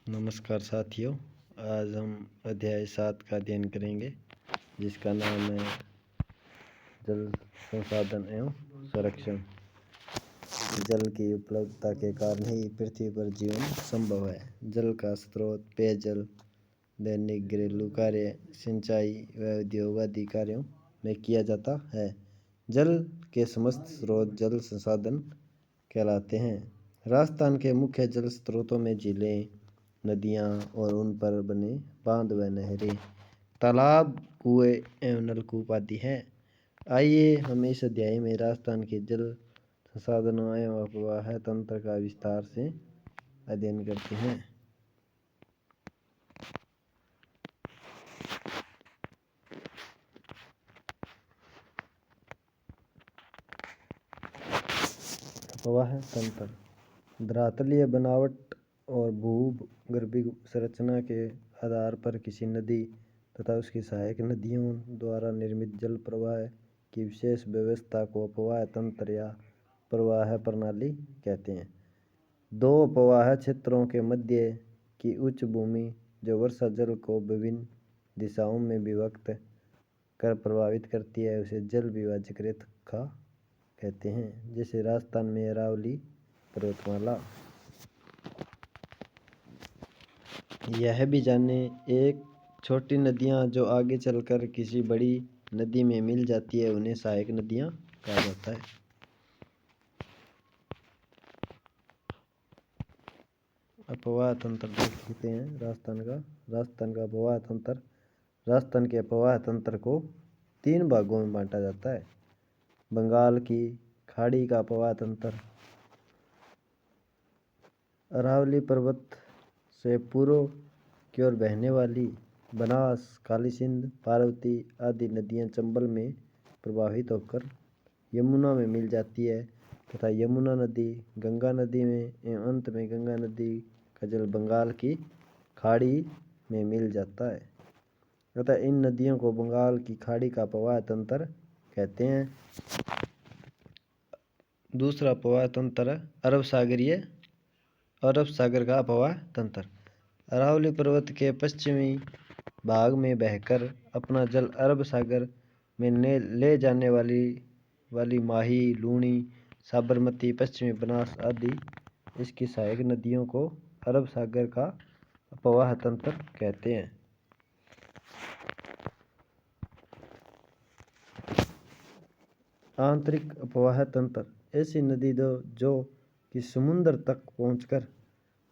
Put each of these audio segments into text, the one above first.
नमस्कार साथियों। आज हम अध्याय 7 का अध्ययन करेंगे, जिसका नाम है जल संसाधन एवं संरक्षण। जल की उपलब्धता के कारण ही पृथ्वी पर जीवन संभव है। जल का स्रोत पेयजल दैनिक घरेलू कार्य, सिंचाई व उद्योग आदि कार्यों में किया जाता है। जल के समस्त स्रोत जल संसाधन कहलाते हैं। राजस्थान के मुख्य जल स्रोतों में झीलें, नदियाँ और उन पर बने बांध व नहरें, तालाब, कुएं एवं नलकूप आदि हैं। आइए हम इस अध्याय में राजस्थान के जल संसाधनों एवं अपवाह तंत्र का विस्तार से अध्ययन करते हैं। अपवाह तंत्र धरातलीय बनावट और भूगर्भीय संरचना के आधार पर किसी नदी तथा उसकी सहायक नदियों द्वारा निर्मित जल प्रवाह की विशेष व्यवस्था को अपवाह तंत्र या प्रवाह प्रणाली कहते हैं। दो अपवाह क्षेत्रों के मध्य की उच्च भूमि जो वर्षा जल को विभिन्न दिशाओं में विभक्त कर प्रभावित करती है, उसे जल विभाजक रेखा कहते हैं। जैसे राजस्थान में अरावली पर्वतमाला। यह भी जाने, एक छोटी नदियाँ जो आगे चलकर किसी बड़ी नदी में मिल जाती है, उन्हें सहायक नदियाँ कहा जाता है। अपवाह तंत्र देखते हैं राजस्थान का अपवाह तंत्र। राजस्थान के अपवाह तंत्र को 3 भागों में बांटा जाता है। बंगाल की खाड़ी का अपवाह तंत्र, अरावली पर्वत से पूर्व की ओर बहने वाली बनास, काली सिंध, पार्वती आदि नदियाँ चंबल में प्रवाहित होकर यमुना में मिल जाती है तथा यमुना नदी गंगा नदी में एवं अंत में गंगा नदी का जल बंगाल की खाड़ी में मिल जाता है। अतः इन नदियों को बंगाल की खाड़ी का अपवाह तंत्र कहते हैं। दूसरा अपवाह तंत्र अरब सागर का अपवाह तंत्र। अरावली पर्वत के पश्चिमी भाग में बहकर अपना जल अरब सागर में ले जाने वाली माही, लूणी, साबरमती, पश्चिमी बनास आदि इसकी सहायक नदियों को अरब सागर का अपवाह तंत्र कहते हैं। आंतरिक अपवाह तंत्र ऐसी नदी जो कि समुद्र तक पहुंचकर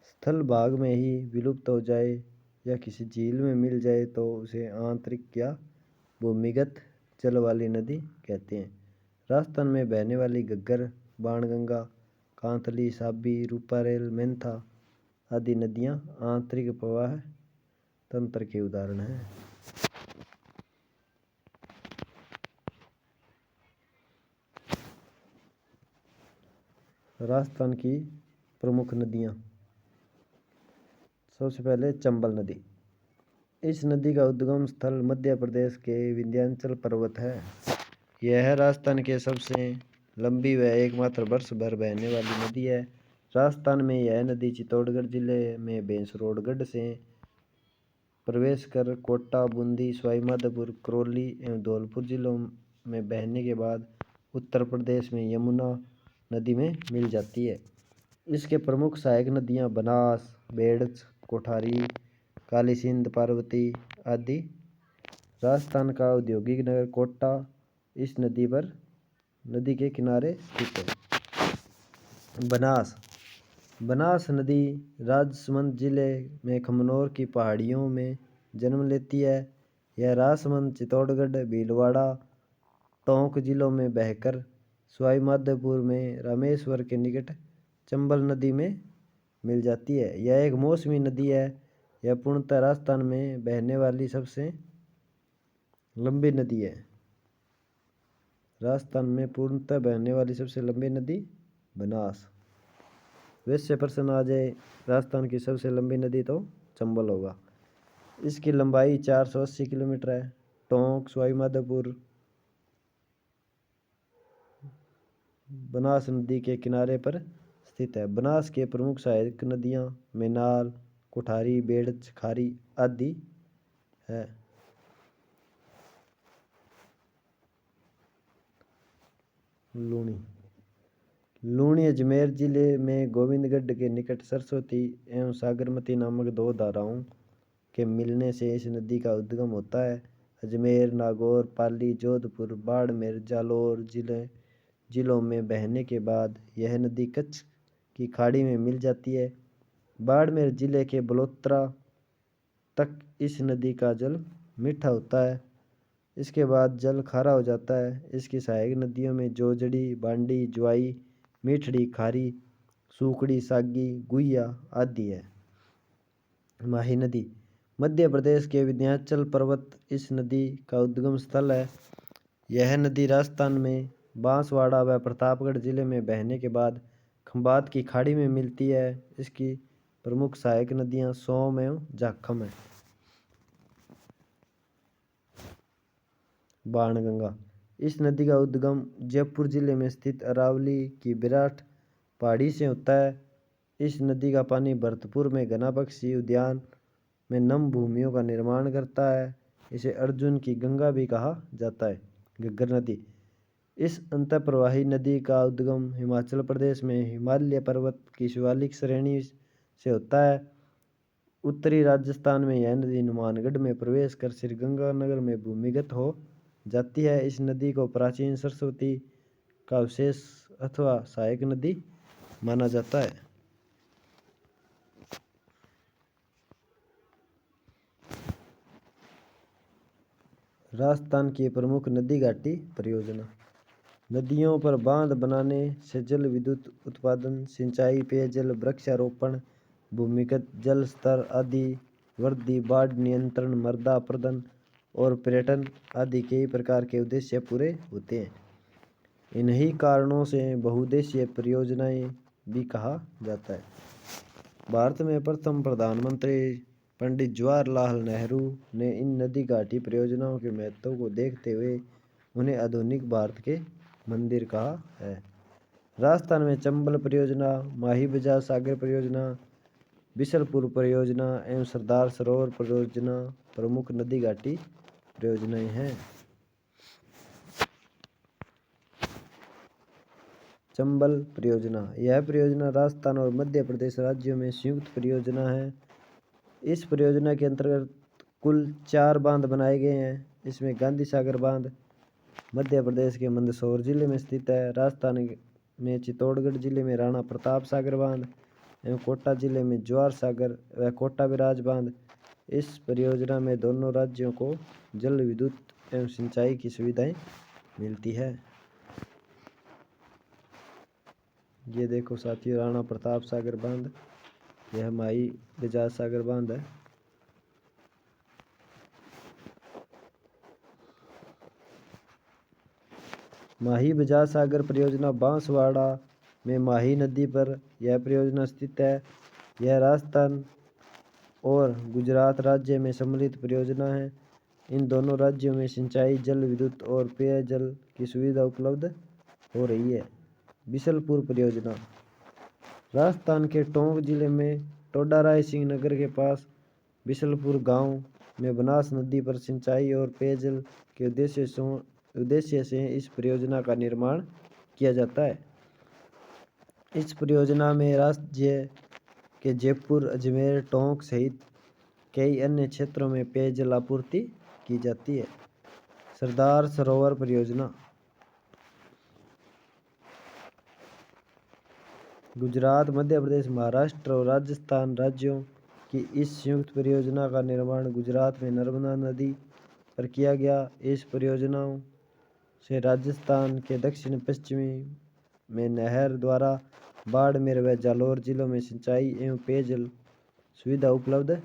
स्थल भाग में ही विलुप्त हो जाए या किसी झील में मिल जाए तो उसे आंतरिक या भूमिगत जल वाली नदी कहते हैं। राजस्थान में बहने वाली घग्गर, बाणगंगा, कांतली, साबी, रूपारेल, मेंथा आदि नदियां आंतरिक अपवाह तंत्र के उदाहरण हैं। राजस्थान की प्रमुख नदियां। सबसे पहले चंबल नदी। इस नदी का उद्गम स्थल मध्य प्रदेश के विंध्याचल पर्वत है। यह राजस्थान के सबसे लंबी व एकमात्र वर्ष भर बहने वाली नदी है। राजस्थान में यह नदी चित्तौड़गढ़ जिले में भैंसरोडगढ़ से प्रवेश कर कोटा, बूंदी, सवाईमाधोपुर, करौली एवं धौलपुर जिलों में बहने के बाद उत्तर प्रदेश में यमुना नदी में मिल जाती है। इसके प्रमुख सहायक नदियां बनास, बेड़च, कोठारी, काली सिंध, पार्वती आदि। राजस्थान का औद्योगिक नगर कोटा इस नदी के किनारे स्थित है। बनास नदी राजसमंद जिले में खमनोर की पहाड़ियों में जन्म लेती है। यह राजसमंद, चित्तौड़गढ़, भीलवाड़ा, टोंक जिलों में बहकर सवाईमाधोपुर में रामेश्वर के निकट चंबल नदी में मिल जाती है। यह एक मौसमी नदी है। यह पूर्णतः राजस्थान में बहने वाली सबसे लंबी नदी है। राजस्थान में पूर्णतः बहने वाली सबसे लंबी नदी बनास। वैसे प्रश्न आ जाए राजस्थान की सबसे लंबी नदी तो चंबल होगा। इसकी लंबाई 480 किलोमीटर है। टोंक, सवाईमाधोपुर बनास नदी के किनारे पर स्थित है। बनास के प्रमुख सहायक नदियां मेनाल, कोठारी, बेड़च, खारी आदि है। लूणी अजमेर जिले में गोविंदगढ़ के निकट सरस्वती एवं सागरमती नामक दो धाराओं के मिलने से इस नदी का उद्गम होता है। अजमेर, नागौर, पाली, जोधपुर, बाड़मेर, जालौर जिलों में बहने के बाद यह नदी कच्छ की खाड़ी में मिल जाती है। बाड़मेर जिले के बलोत्रा तक इस नदी का जल मीठा होता है। इसके बाद जल खारा हो जाता है। इसकी सहायक नदियों में जोजड़ी, बांडी, ज्वाई, मीठड़ी, खारी, सूखड़ी, सागी, गुइया आदि है। माही नदी मध्य प्रदेश के विंध्याचल पर्वत इस नदी का उद्गम स्थल है। यह नदी राजस्थान में बांसवाड़ा व प्रतापगढ़ जिले में बहने के बाद खंबात की खाड़ी में मिलती है। इसकी प्रमुख सहायक नदियां सोम एवं जाखम है। बाणगंगा इस नदी का उद्गम जयपुर जिले में स्थित अरावली की विराट पहाड़ी से होता है। इस नदी का पानी भरतपुर में घना पक्षी उद्यान में नम भूमियों का निर्माण करता है। इसे अर्जुन की गंगा भी कहा जाता है। घग्गर नदी इस अंतःप्रवाही नदी का उद्गम हिमाचल प्रदेश में हिमालय पर्वत की शिवालिक श्रेणी से होता है। उत्तरी राजस्थान में यह नदी हनुमानगढ़ में प्रवेश कर श्रीगंगानगर में भूमिगत हो जाती है। इस नदी को प्राचीन सरस्वती का विशेष अथवा सहायक नदी माना जाता है। राजस्थान की प्रमुख नदी घाटी परियोजना। नदियों पर बांध बनाने से जल विद्युत उत्पादन, सिंचाई, पेयजल, वृक्षारोपण, भूमिगत जल स्तर आदि वृद्धि, बाढ़ नियंत्रण, मृदा अपरदन और पर्यटन आदि कई प्रकार के उद्देश्य पूरे होते हैं। इन्हीं कारणों से बहुउद्देशीय परियोजनाएं भी कहा जाता है। भारत में प्रथम प्रधानमंत्री पंडित जवाहरलाल नेहरू ने इन नदी घाटी परियोजनाओं के महत्व को देखते हुए उन्हें आधुनिक भारत के मंदिर कहा है। राजस्थान में चंबल परियोजना, माही बजाज सागर परियोजना, बिशलपुर परियोजना एवं सरदार सरोवर परियोजना प्रमुख नदी घाटी परियोजनाएं हैं। चंबल परियोजना यह परियोजना राजस्थान और मध्य प्रदेश राज्यों में संयुक्त परियोजना है। इस परियोजना के अंतर्गत कुल 4 बांध बनाए गए हैं। इसमें गांधी सागर बांध मध्य प्रदेश के मंदसौर जिले में स्थित है। राजस्थान में चित्तौड़गढ़ जिले में राणा प्रताप सागर बांध एवं कोटा जिले में जवाहर सागर व कोटा बिराज बांध। इस परियोजना में दोनों राज्यों को जल विद्युत एवं सिंचाई की सुविधाएं मिलती है। ये देखो साथियों, राणा प्रताप सागर बांध, यह माही बजाज सागर बांध है। माही बजाज सागर परियोजना बांसवाड़ा में माही नदी पर यह परियोजना स्थित है। यह राजस्थान और गुजरात राज्य में सम्मिलित परियोजना है। इन दोनों राज्यों में सिंचाई, जल विद्युत और पेयजल की सुविधा उपलब्ध हो रही है। बिशलपुर परियोजना राजस्थान के टोंक जिले में टोडा राय सिंह नगर के पास बिशलपुर गांव में बनास नदी पर सिंचाई और पेयजल के उद्देश्य से इस परियोजना का निर्माण किया जाता है। इस परियोजना में राज्य के जयपुर, अजमेर, टोंक सहित कई अन्य क्षेत्रों में पेयजल आपूर्ति की जाती है। सरदार सरोवर परियोजना गुजरात, मध्य प्रदेश, महाराष्ट्र और राजस्थान राज्यों की इस संयुक्त परियोजना का निर्माण गुजरात में नर्मदा नदी पर किया गया। इस परियोजनाओं से राजस्थान के दक्षिण पश्चिमी में नहर द्वारा बाड़मेर व जालौर जिलों में सिंचाई एवं पेयजल सुविधा उपलब्ध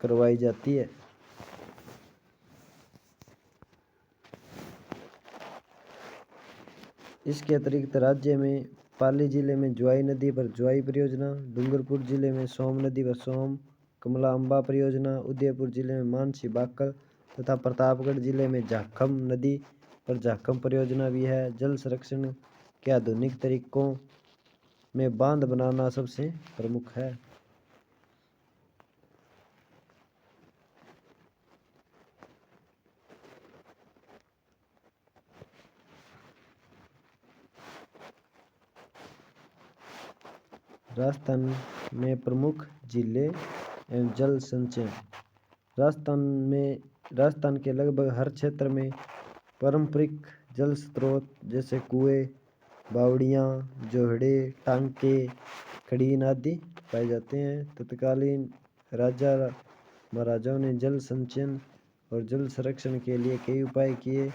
करवाई जाती है। इसके अतिरिक्त राज्य में पाली जिले में ज्वाई नदी पर ज्वाई परियोजना, डूंगरपुर जिले में सोम नदी पर सोम कमला अम्बा परियोजना, उदयपुर जिले में मानसी बाकल तथा प्रतापगढ़ जिले में जाखम नदी पर जाखम परियोजना भी है। जल संरक्षण के आधुनिक तरीकों में बांध बनाना सबसे प्रमुख है। राजस्थान में प्रमुख झीलें एवं जल संचयन। राजस्थान के लगभग हर क्षेत्र में पारंपरिक जल स्रोत जैसे कुएं, बावड़ियाँ, जोहड़े, टांके, खड़ीन आदि पाए जाते हैं। तत्कालीन राजा महाराजाओं ने जल संचयन और जल संरक्षण के लिए कई उपाय किए।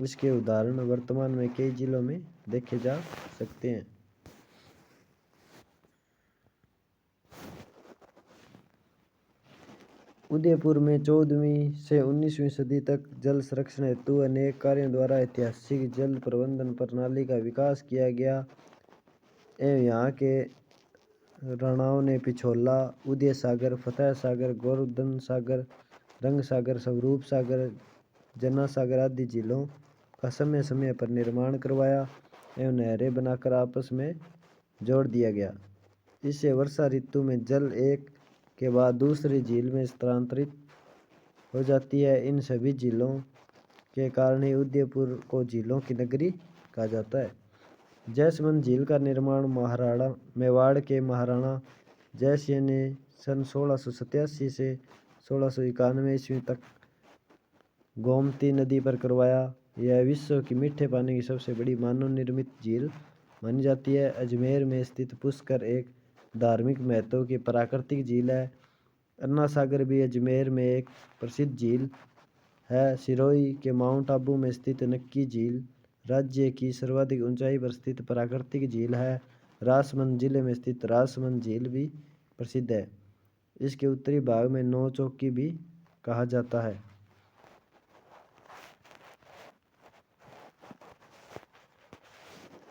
इसके उदाहरण वर्तमान में कई जिलों में देखे जा सकते हैं। उदयपुर में 14वीं से 19वीं सदी तक जल संरक्षण हेतु अनेक कार्यों द्वारा ऐतिहासिक जल प्रबंधन प्रणाली का विकास किया गया एवं यहाँ के राणाओं ने पिछोला, उदय सागर, फतेह सागर, गोवर्धन सागर, रंग सागर, स्वरूप सागर, जना सागर आदि झीलों का समय समय पर निर्माण करवाया एवं नहरें बनाकर आपस में जोड़ दिया गया। इससे वर्षा ऋतु में जल एक के बाद दूसरी झील में स्थानांतरित हो जाती है। इन सभी झीलों के कारण ही उदयपुर को झीलों की नगरी कहा जाता है। जयसमंद झील का निर्माण मेवाड़ के महाराणा जयसिंह ने सन 1687 से 1691 ईस्वी तक गोमती नदी पर करवाया। यह विश्व की मीठे पानी की सबसे बड़ी मानव निर्मित झील मानी जाती है। अजमेर में स्थित पुष्कर एक धार्मिक महत्व की प्राकृतिक झील है। अन्ना सागर भी अजमेर में एक प्रसिद्ध झील है। सिरोही के माउंट आबू में स्थित नक्की झील राज्य की सर्वाधिक ऊंचाई पर स्थित प्राकृतिक झील है। राजसमंद जिले में स्थित राजसमंद झील भी प्रसिद्ध है। इसके उत्तरी भाग में नौ चौकी भी कहा जाता है।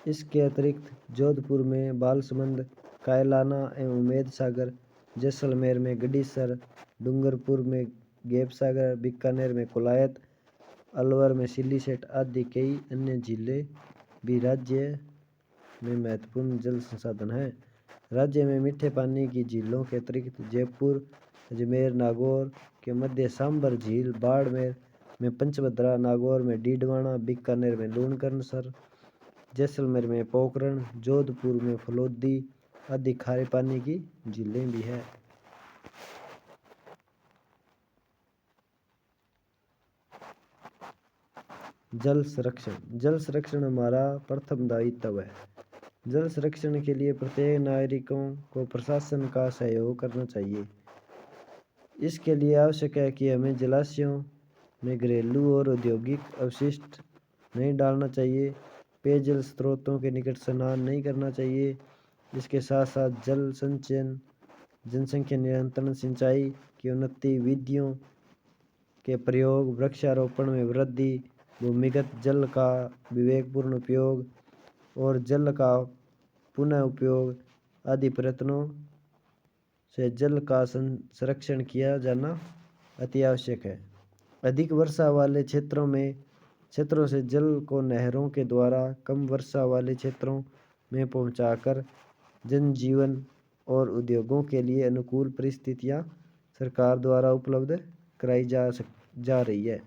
इसके अतिरिक्त जोधपुर में बालसमंद, कायलाना एवं उमेद सागर, जैसलमेर में गडीसर, डूंगरपुर में गेप सागर, बीकानेर में कुलायत, अलवर में सिलीसेट आदि कई अन्य झीलें भी राज्य में महत्वपूर्ण जल संसाधन हैं। राज्य में मीठे पानी की झीलों के अतिरिक्त जयपुर, अजमेर, नागौर के मध्य सांबर झील, बाड़मेर में पंचभद्रा, नागौर में डीडवाना, बीकानेर में लूणकरणसर, जैसलमेर में पोखरण, जोधपुर में फलोदी आदि खारे पानी की झीलें भी हैं। जल संरक्षण हमारा प्रथम दायित्व है। जल संरक्षण के लिए प्रत्येक नागरिकों को प्रशासन का सहयोग करना चाहिए। इसके लिए आवश्यक है कि हमें जलाशयों में घरेलू और औद्योगिक अपशिष्ट नहीं डालना चाहिए। पेयजल स्रोतों के निकट स्नान नहीं करना चाहिए। इसके साथ साथ जल संचयन, जनसंख्या नियंत्रण, सिंचाई की उन्नति विधियों के प्रयोग, वृक्षारोपण में वृद्धि, भूमिगत जल का विवेकपूर्ण उपयोग और जल का पुनः उपयोग आदि प्रयत्नों से जल का संरक्षण किया जाना अति आवश्यक है। अधिक वर्षा वाले क्षेत्रों से जल को नहरों के द्वारा कम वर्षा वाले क्षेत्रों में पहुंचाकर जनजीवन और उद्योगों के लिए अनुकूल परिस्थितियां सरकार द्वारा उपलब्ध कराई जा रही है।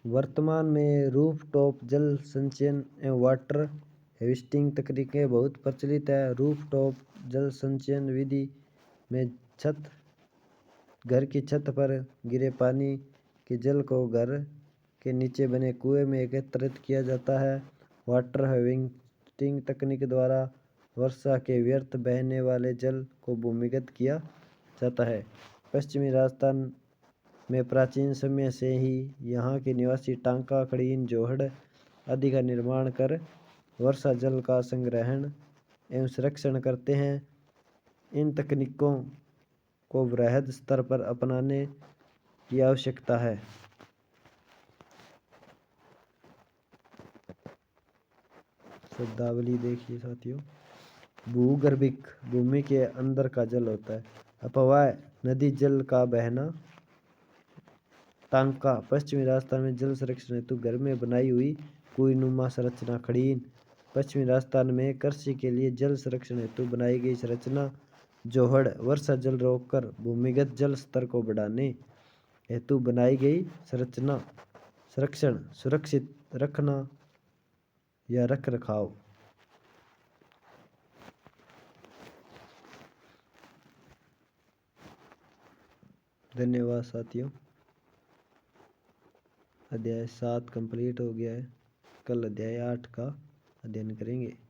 वर्तमान में रूफटॉप जल संचयन एवं वाटर हार्वेस्टिंग तकनीकें बहुत प्रचलित है। रूफटॉप जल संचयन विधि में घर की छत पर गिरे पानी के जल को घर के नीचे बने कुएं में एकत्रित किया जाता है। वाटर हार्वेस्टिंग तकनीक द्वारा वर्षा के व्यर्थ बहने वाले जल को भूमिगत किया जाता है। पश्चिमी राजस्थान में प्राचीन समय से ही यहाँ के निवासी टांका, खड़ीन, जोहड़ आदि का निर्माण कर वर्षा जल का संग्रहण एवं संरक्षण करते हैं। इन तकनीकों को वृहद स्तर पर अपनाने की आवश्यकता है। शब्दावली देखिए साथियों। भूगर्भिक भूमि के अंदर का जल होता है। अपवाह नदी जल का बहना। टांका पश्चिमी राजस्थान में जल संरक्षण हेतु घर में बनाई हुई कुईनुमा संरचना। खड़ीन पश्चिमी राजस्थान में कृषि के लिए जल संरक्षण हेतु बनाई गई संरचना। जोहड़ वर्षा जल रोककर भूमिगत जल स्तर को बढ़ाने हेतु बनाई गई संरचना। संरक्षण सुरक्षित रखना या रख रखाव। धन्यवाद साथियों। अध्याय 7 कंप्लीट हो गया है। कल अध्याय 8 का अध्ययन करेंगे।